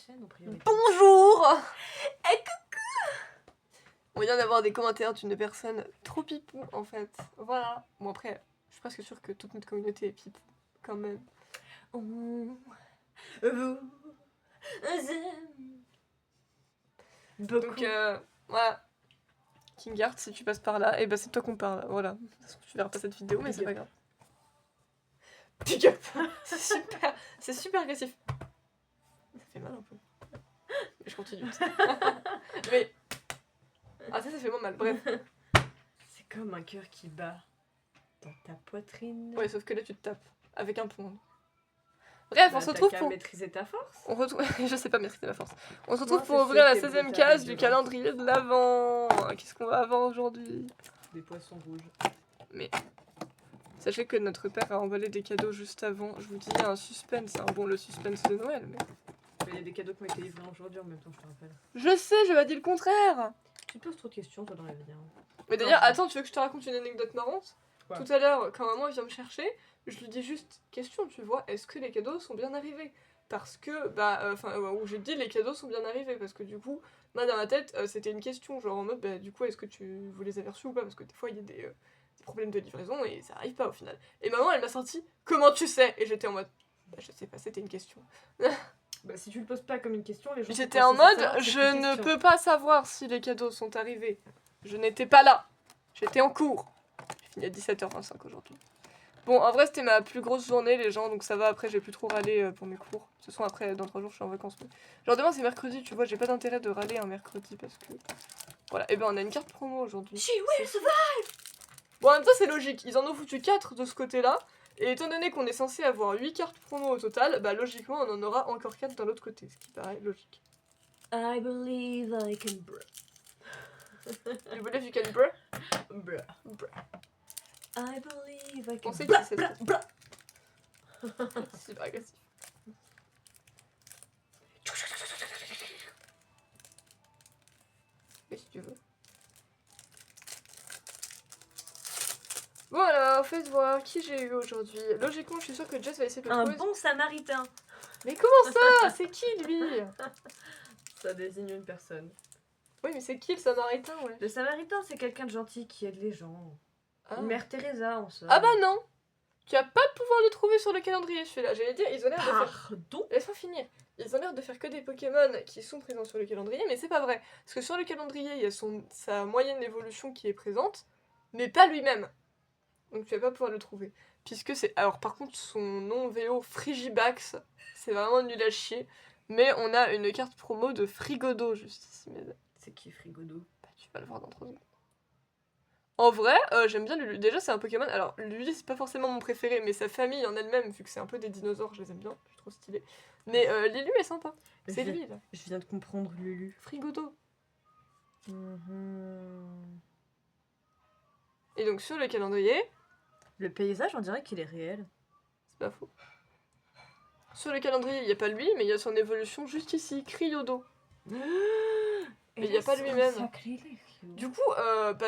chaîne en priorité. Bonjour. Et coucou. On vient d'avoir des commentaires d'une personne trop pipou en fait. Voilà. Bon après, je suis presque sûre que toute notre communauté est pipou quand même. Vous aime beaucoup. Donc voilà. Kingart, si tu passes par là, et ben c'est toi qu'on parle. Voilà. De toute façon, tu verras pas cette vidéo, mais c'est pas grave. Pick up. C'est super agressif. Ça fait mal un peu. Mais je continue. Mais... Ah ça fait moins mal, bref. C'est comme un cœur qui bat dans ta poitrine. Ouais, sauf que là tu te tapes avec un pont. Bref, on se retrouve pour... maîtriser ta force. On retrouve... Je sais pas maîtriser ma force. On se retrouve pour ouvrir la 16e case du calendrier de l'Avent. Qu'est-ce qu'on va avoir aujourd'hui? Des poissons rouges. Mais... Sachez que notre père a emballé des cadeaux juste avant. Je vous dis, il y a un suspense. Hein. Bon, le suspense de Noël, mais... Il y a des cadeaux qui m'ont été livrés aujourd'hui en même temps, je te rappelle. Je sais, je vais dire le contraire. Tu te poses trop de questions, toi, dans la vie. Hein. Mais d'ailleurs, attends, tu veux que je te raconte une anecdote marrante? Quoi? Tout à l'heure, quand maman vient me chercher, je lui dis juste, question, tu vois, est-ce que les cadeaux sont bien arrivés? Parce que, où j'ai dit les cadeaux sont bien arrivés, parce que du coup, moi dans ma tête, c'était une question, genre en mode, du coup, est-ce que vous les avez reçus ou pas? Parce que des fois, il y a des problèmes de livraison et ça arrive pas au final. Et maman, elle m'a sorti, comment tu sais? Et j'étais en mode, je sais pas, c'était une question. Bah, si tu le poses pas comme une question, les gens... J'étais en mode, je ne peux pas savoir si les cadeaux sont arrivés. Je n'étais pas là. J'étais en cours. J'ai fini à 17h25 aujourd'hui. Bon, en vrai, c'était ma plus grosse journée, les gens, donc ça va. Après, j'ai plus trop râlé pour mes cours. De toute façon, après, dans 3 jours, je suis en vacances. Mais... Genre, demain, c'est mercredi, tu vois, j'ai pas d'intérêt de râler un mercredi parce que. Voilà, et ben, on a une carte promo aujourd'hui. She will survive! Bon, en même temps, c'est logique. Ils en ont foutu 4 de ce côté-là. Et étant donné qu'on est censé avoir 8 cartes promo au total, bah logiquement on en aura encore 4 dans l'autre côté, ce qui paraît logique. I believe I can You believe you can bruh? Bruh. I believe I can Pensez que c'est super agressif. Mais si tu veux. Bon alors, faites voir qui j'ai eu aujourd'hui. Logiquement, je suis sûre que Jess va essayer de le trouver. Un bon samaritain. Mais comment ça? C'est qui lui? Ça désigne une personne. Oui, mais c'est qui le samaritain, ouais? Le samaritain, c'est quelqu'un de gentil qui aide les gens. Ah. Mère Teresa, en somme. Ah bah non! Tu vas pas pouvoir le trouver sur le calendrier, celui-là. J'allais dire, ils ont l'air de faire... Pardon? Laisse-moi finir. Ils ont l'air de faire que des Pokémon qui sont présents sur le calendrier, mais c'est pas vrai. Parce que sur le calendrier, il y a sa moyenne d'évolution qui est présente, mais pas lui-même. Donc tu vas pas pouvoir le trouver. Puisque c'est... Alors par contre, son nom VO Frigibax, c'est vraiment nul à chier. Mais on a une carte promo de Frigodo juste ici, mesdames. C'est qui Frigodo? Bah, tu vas le voir dans 3 secondes. En vrai, j'aime bien Lulu. Déjà, c'est un Pokémon. Alors, Lulu, c'est pas forcément mon préféré, mais sa famille en elle-même, vu que c'est un peu des dinosaures, je les aime bien. Je suis trop stylée. Mais Lulu est sympa. C'est lui, là. Je viens de comprendre Lulu. Frigodo. Et donc, sur le calendrier... Le paysage, on dirait qu'il est réel. C'est pas faux. Sur le calendrier, il n'y a pas lui, mais il y a son évolution juste ici, Cryodo. Mais il n'y a pas lui-même. Du coup,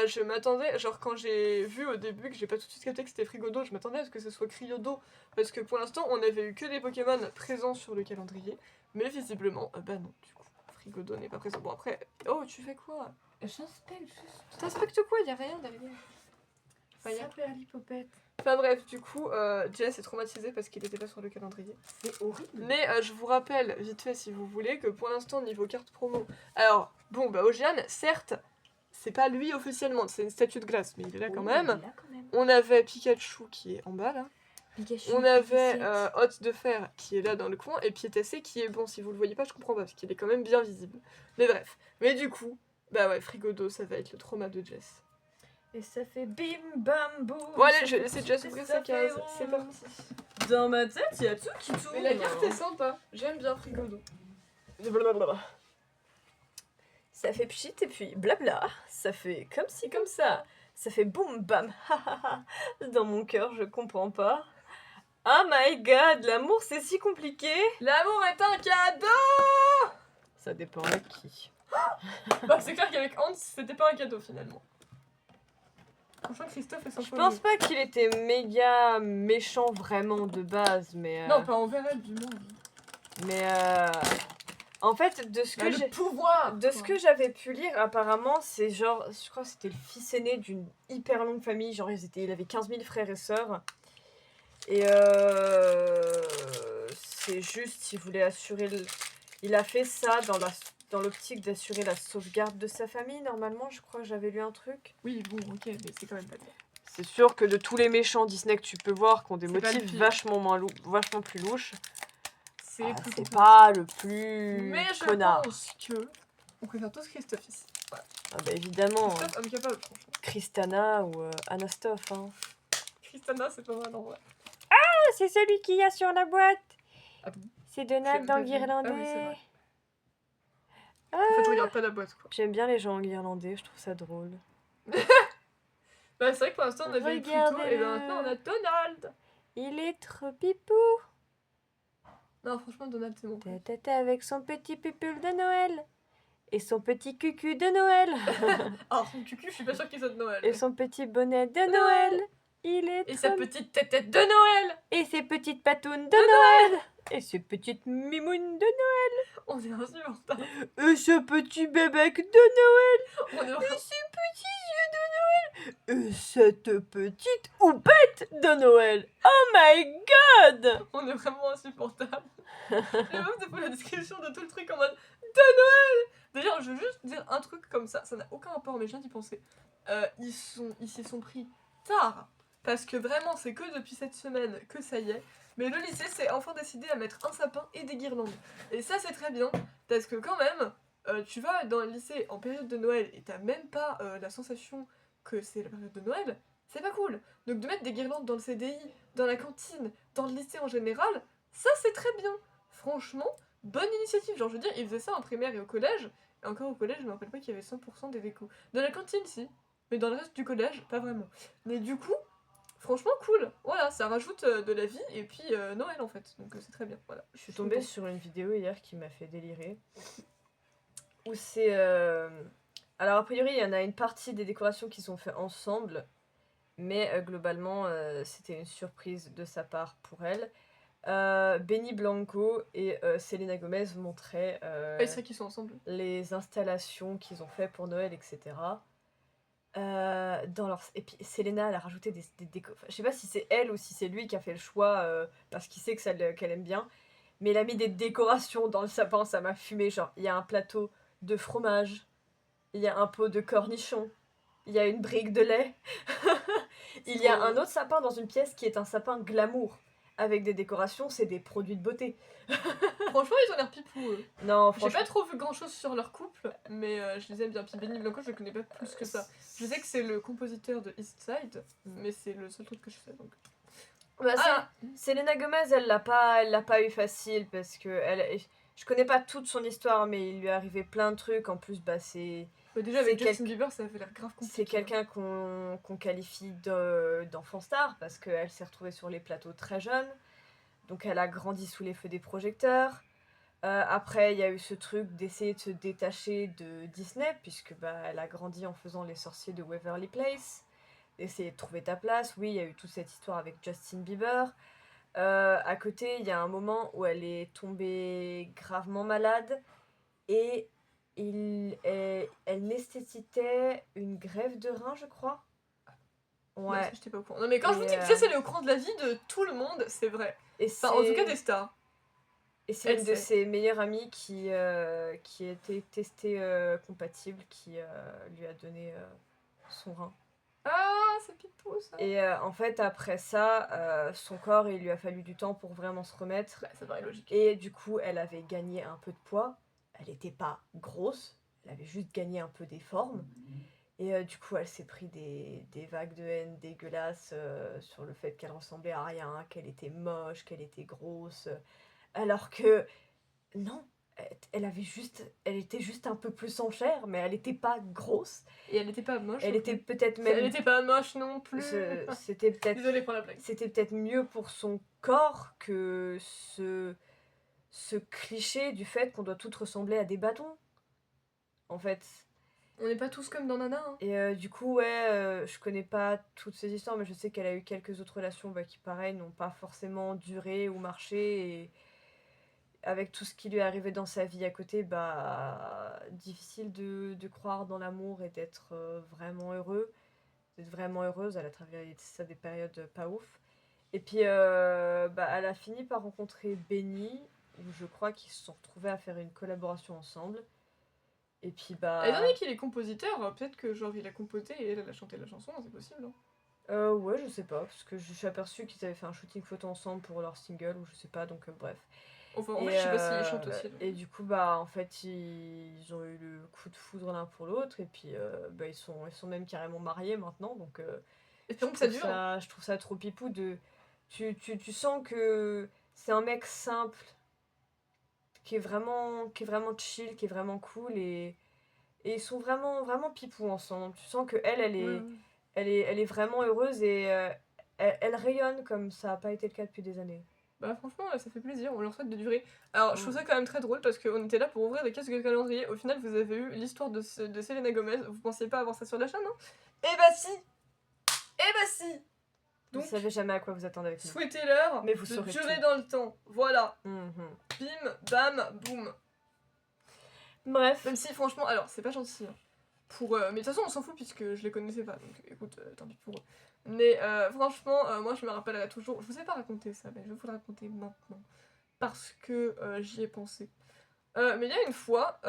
je m'attendais, genre quand j'ai vu au début que j'ai pas tout de suite capté que c'était Frigodo, je m'attendais à ce que ce soit Cryodo, parce que pour l'instant on avait eu que des Pokémon présents sur le calendrier, mais visiblement, bah non, du coup, Frigodo n'est pas présent. Bon après, oh tu fais quoi? J'inspecte juste. T'inspectes quoi? Y'a rien derrière. L'hypopète. Enfin bref, du coup, Jess est traumatisée parce qu'il était pas sur le calendrier. C'est horrible. Mais je vous rappelle, vite fait si vous voulez, que pour l'instant, niveau carte promo... Alors, bon, bah Ocean, certes, c'est pas lui officiellement, c'est une statue de glace, mais il est là quand même. On avait Pikachu qui est en bas, là. Pikachu, on avait Hôte de Fer qui est là dans le coin, et Piétassé qui est bon. Si vous le voyez pas, je comprends pas, parce qu'il est quand même bien visible. Mais bref. Mais du coup, bah ouais, Frigodo, ça va être le trauma de Jess. Et ça fait bim bam boum. Bon allez, je vais laisser Jess ouvrir sa case. C'est parti. Dans ma tête, il y a tout qui tourne. Mais la carte est sympa. J'aime bien Frigodo. Ça fait pchit et puis blabla. Ça fait comme ci, comme ça. Ça fait boum bam. Dans mon cœur, je comprends pas. Oh my god, l'amour c'est si compliqué. L'amour est un cadeau. Ça dépend à qui. Bah c'est clair qu'avec Hans, c'était pas un cadeau finalement. Franchement, Christophe est sans Je pense pas qu'il était méga méchant vraiment de base, mais... Non, pas envers elle, du moins. Mais En fait, de ce que le pouvoir. de ce que j'avais pu lire, apparemment, c'est genre, je crois que c'était le fils aîné d'une hyper longue famille, genre il avait 15 000 frères et sœurs. Et c'est juste, il a fait ça dans l'optique d'assurer la sauvegarde de sa famille, normalement, je crois que j'avais lu un truc. Oui, bon, ok, mais c'est quand même pas bien. C'est sûr que de tous les méchants Disney que tu peux voir, qui ont des C'est pas le motifs pire. vachement plus louches, C'est plus c'est complexe. pas le plus Mais je connard. pense que on préfère tous Christophe ici. Voilà. Ah bah évidemment, Christophe, homme capable, franchement. Tristana ou Anastoff. Hein. Tristana, c'est pas mal en vrai. Ah, c'est celui qu'il y a sur la boîte. Ah bon? C'est Donald dans Ah oui, c'est Guirlandais. vrai. Ah, En fait, je regarde pas la boîte, quoi. j'aime bien les gens en guirlandais, je trouve ça drôle. Bah, c'est vrai que pour l'instant, on avait eu Pluto, et Regardez-le. ben maintenant, on a Donald. Il est trop pipou. Non, franchement, Donald, c'est mon préféré. Tata avec son petit pupule de Noël. Et son petit cucu de Noël. Alors, son cucu, je suis pas sûre qu'il soit de Noël. Et son petit bonnet de Noël. Il est Et trop... sa petite tête de Noël. Et ses petites patounes de Noël. Et ses petites mimounes de Noël. On est insupportable. Et ce petit bébé de Noël. On est vraiment... Et ses petits yeux de Noël. Et cette petite houppette de Noël. Oh my god. On est vraiment insupportable. Les meufs te font la description de tout le truc en mode de Noël. D'ailleurs, je veux juste dire un truc comme ça n'a aucun rapport, mais je viens d'y penser. Ils s'y sont pris tard, parce que vraiment, c'est que depuis cette semaine que ça y est. Mais le lycée s'est enfin décidé à mettre un sapin et des guirlandes. Et ça, c'est très bien, parce que quand même, tu vas dans le lycée en période de Noël et t'as même pas la sensation que c'est la période de Noël, c'est pas cool. Donc de mettre des guirlandes dans le CDI, dans la cantine, dans le lycée en général, ça c'est très bien. Franchement, bonne initiative. Genre, je veux dire, ils faisaient ça en primaire et au collège. Et encore au collège, je me rappelle pas qu'il y avait 100% des décos. Dans la cantine, si. Mais dans le reste du collège, pas vraiment. Mais du coup, franchement, cool. Voilà, ça rajoute de la vie et puis Noël en fait. Donc c'est très bien. Voilà. Je suis tombée sur une vidéo hier qui m'a fait délirer. Où c'est... Alors a priori, il y en a une partie des décorations qui sont faites ensemble. Mais globalement, c'était une surprise de sa part pour elle. Benny Blanco et Selena Gomez montraient c'est vrai qu'ils sont ensemble. les installations qu'ils ont fait pour Noël, etc. Et puis Selena, elle a rajouté des décos. Enfin, je sais pas si c'est elle ou si c'est lui qui a fait le choix parce qu'il sait que qu'elle aime bien. Mais il a mis des décorations dans le sapin, ça m'a fumé. Genre, il y a un plateau de fromage, il y a un pot de cornichons, il y a une brique de lait. Il y a un autre sapin dans une pièce qui est un sapin glamour. Avec des décorations, c'est des produits de beauté. Franchement, ils ont l'air pipou. Non, J'ai franchement. pas trop vu grand chose sur leur couple, mais je les aime bien. Puis Benny Blanco, je le connais pas plus que ça. Je sais que c'est le compositeur de East Side, mais c'est le seul truc que je sais donc. Bah, Selena Gomez, elle l'a pas eu facile parce que je connais pas toute son histoire, mais il lui est arrivé plein de trucs. En plus, bah c'est. Déjà avec Justin Bieber, ça avait l'air grave compliqué. C'est quelqu'un qu'on qualifie d'enfant star parce qu'elle s'est retrouvée sur les plateaux très jeune. Donc elle a grandi sous les feux des projecteurs. Après, il y a eu ce truc d'essayer de se détacher de Disney, puisque bah, elle a grandi en faisant Les Sorciers de Waverly Place. Essayer de trouver ta place. Oui, il y a eu toute cette histoire avec Justin Bieber. À côté, il y a un moment où elle est tombée gravement malade et elle nécessitait une greffe de rein, je crois. Ouais. Non, j'étais pas au courant. Non, mais quand je vous dis que ça, c'est le courant de la vie de tout le monde, c'est vrai. Enfin, en tout cas, des stars. Et c'est une de ses meilleures amies qui était testée compatible, qui lui a donné son rein. Ah, c'est pipou ça. Et en fait, après ça, son corps, il lui a fallu du temps pour vraiment se remettre. Bah, ça paraît logique. Et du coup, elle avait gagné un peu de poids. Elle n'était pas grosse, elle avait juste gagné un peu des formes. Et du coup, elle s'est pris des vagues de haine dégueulasses sur le fait qu'elle ressemblait à rien, qu'elle était moche, qu'elle était grosse. Alors que, non, elle était juste un peu plus en chair, mais elle n'était pas grosse. Et elle n'était pas moche. Elle était peut-être même... Elle n'était pas moche non plus. C'était peut-être... Désolée pour la blague. C'était peut-être mieux pour son corps que ce cliché du fait qu'on doit toutes ressembler à des bâtons. En fait... On n'est pas tous comme dans Nana. Hein. Et du coup, ouais, je connais pas toutes ces histoires, mais je sais qu'elle a eu quelques autres relations qui, pareil, n'ont pas forcément duré ou marché. avec tout ce qui lui est arrivé dans sa vie à côté, bah, difficile de croire dans l'amour et d'être vraiment heureux, d'être vraiment heureuse. Elle a traversé ça des périodes pas ouf. Et puis, bah, elle a fini par rencontrer Benny, où je crois qu'ils se sont retrouvés à faire une collaboration ensemble. Et puis, Et étant bah, donné qu'il est compositeur, peut-être que genre il a composé et elle a chanté la chanson, c'est possible. Hein. ouais, je sais pas, parce que je suis aperçue qu'ils avaient fait un shooting photo ensemble pour leur single, ou je sais pas, donc bref. Enfin, en Et, vrai, je sais pas s'il chante aussi. donc. et du coup, bah, en fait, ils ont eu le coup de foudre l'un pour l'autre, et puis, bah, ils sont même carrément mariés maintenant, donc Espérons que ça dure. Hein. je trouve ça trop pipou de... Tu sens que c'est un mec simple, qui est vraiment chill, qui est vraiment cool, et ils sont vraiment, vraiment pipou ensemble. Tu sens que Ouais. elle est vraiment heureuse, et elle rayonne comme ça n'a pas été le cas depuis des années. Bah franchement, ça fait plaisir, on leur souhaite de durer. Alors, je trouve Mm. ça quand même très drôle parce qu'on était là pour ouvrir des casques de calendrier. Au final, vous avez eu l'histoire de Selena Gomez. Vous pensiez pas avoir ça sur la chaîne, hein? Eh bah si! Eh bah si! Vous Donc, savez jamais à quoi vous attendez avec nous. souhaitez-leur Mais vous de saurez durer tout. dans le temps. Voilà. Mhm. Bim, bam, boum. Bref. Même si, franchement, alors, c'est pas gentil. Hein. Mais de toute façon, on s'en fout puisque je les connaissais pas. Donc, écoute, tant pis pour eux. Mais franchement, moi, je me rappellerai toujours. Je vous ai pas raconté ça, mais je vais vous le raconter maintenant. Parce que j'y ai pensé. Mais il y a une fois,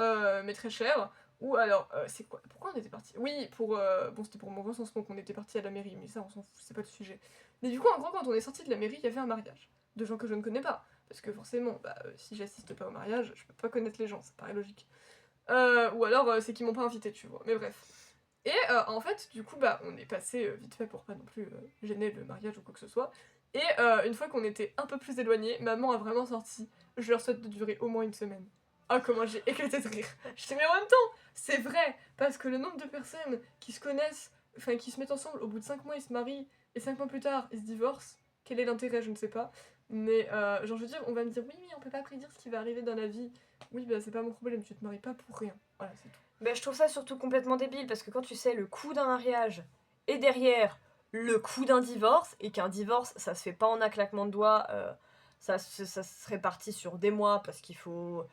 mais très cher, où alors, c'est quoi? Pourquoi on était parti? Oui, bon, c'était pour mon recensement qu'on était parti à la mairie, mais ça, on s'en fout, c'est pas le sujet. Mais du coup, en gros, quand on est sorti de la mairie, il y avait un mariage. De gens que je ne connais pas. Parce que forcément, bah, si j'assiste pas au mariage, je peux pas connaître les gens, ça paraît logique. Ou alors, c'est qu'ils m'ont pas invité, tu vois. Mais bref. Et en fait, du coup, bah, on est passé vite fait pour pas non plus gêner le mariage ou quoi que ce soit. Et une fois qu'on était un peu plus éloignés, maman a vraiment sorti « Je leur souhaite de durer au moins une semaine ». Ah, comment j'ai éclaté de rire. J'étais mais en même temps, c'est vrai, parce que le nombre de personnes qui se connaissent, enfin qui se mettent ensemble, au bout de 5 mois ils se marient, et 5 mois plus tard ils se divorcent, quel est l'intérêt, je ne sais pas. Mais genre je veux dire, on va me dire oui mais on peut pas prédire ce qui va arriver dans la vie. Oui bah c'est pas mon problème, tu te maries pas pour rien. Voilà, c'est tout. Mais je trouve ça surtout complètement débile, parce que quand tu sais le coût d'un mariage, et derrière le coût d'un divorce, et qu'un divorce ça se fait pas en un claquement de doigts, ça se répartit sur des mois, parce qu'il faut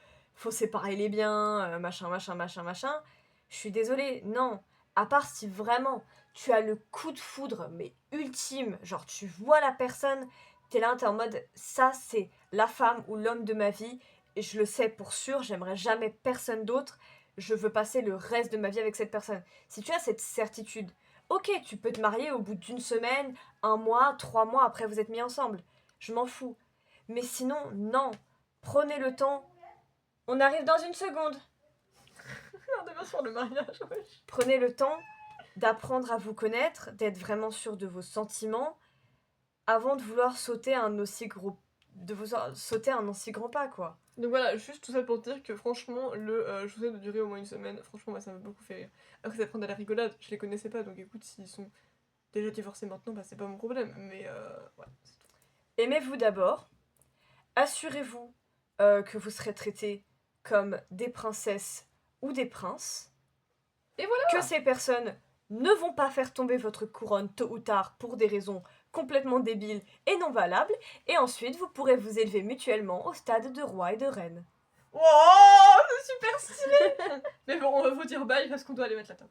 séparer les biens, machin, machin, machin, machin. Je suis désolée, non. À part si vraiment tu as le coup de foudre, mais ultime, genre tu vois la personne, t'es là, t'es en mode ça c'est la femme ou l'homme de ma vie, et je le sais pour sûr, j'aimerais jamais personne d'autre, je veux passer le reste de ma vie avec cette personne. Si tu as cette certitude, ok, tu peux te marier au bout d'une semaine, un mois, 3 mois après vous êtes mis ensemble. Je m'en fous. Mais sinon, non. Prenez le temps. On arrive dans une seconde. On devient sur le mariage, wesh. Prenez le temps d'apprendre à vous connaître, d'être vraiment sûr de vos sentiments, avant de vouloir sauter un aussi gros pas, quoi. Donc voilà, juste tout ça pour dire que franchement, je vous souhaite de durer au moins une semaine. Franchement, moi ça m'a beaucoup fait rire. Après, ça prend de la rigolade, je les connaissais pas, donc écoute, s'ils sont déjà divorcés maintenant, bah c'est pas mon problème. Mais voilà, c'est tout. Aimez-vous d'abord. Assurez-vous que vous serez traités comme des princesses ou des princes. Et voilà. Que ces personnes ne vont pas faire tomber votre couronne tôt ou tard pour des raisons complètement débiles et non valables. Et ensuite, vous pourrez vous élever mutuellement au stade de roi et de reine. Wow, c'est super stylé. Mais bon, on va vous dire bye parce qu'on doit aller mettre la table.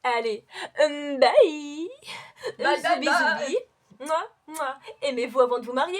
Allez, bye. Bye, bye, Zoubi, bye. zoubi. Mouah, mouah. Aimez-vous avant de vous marier.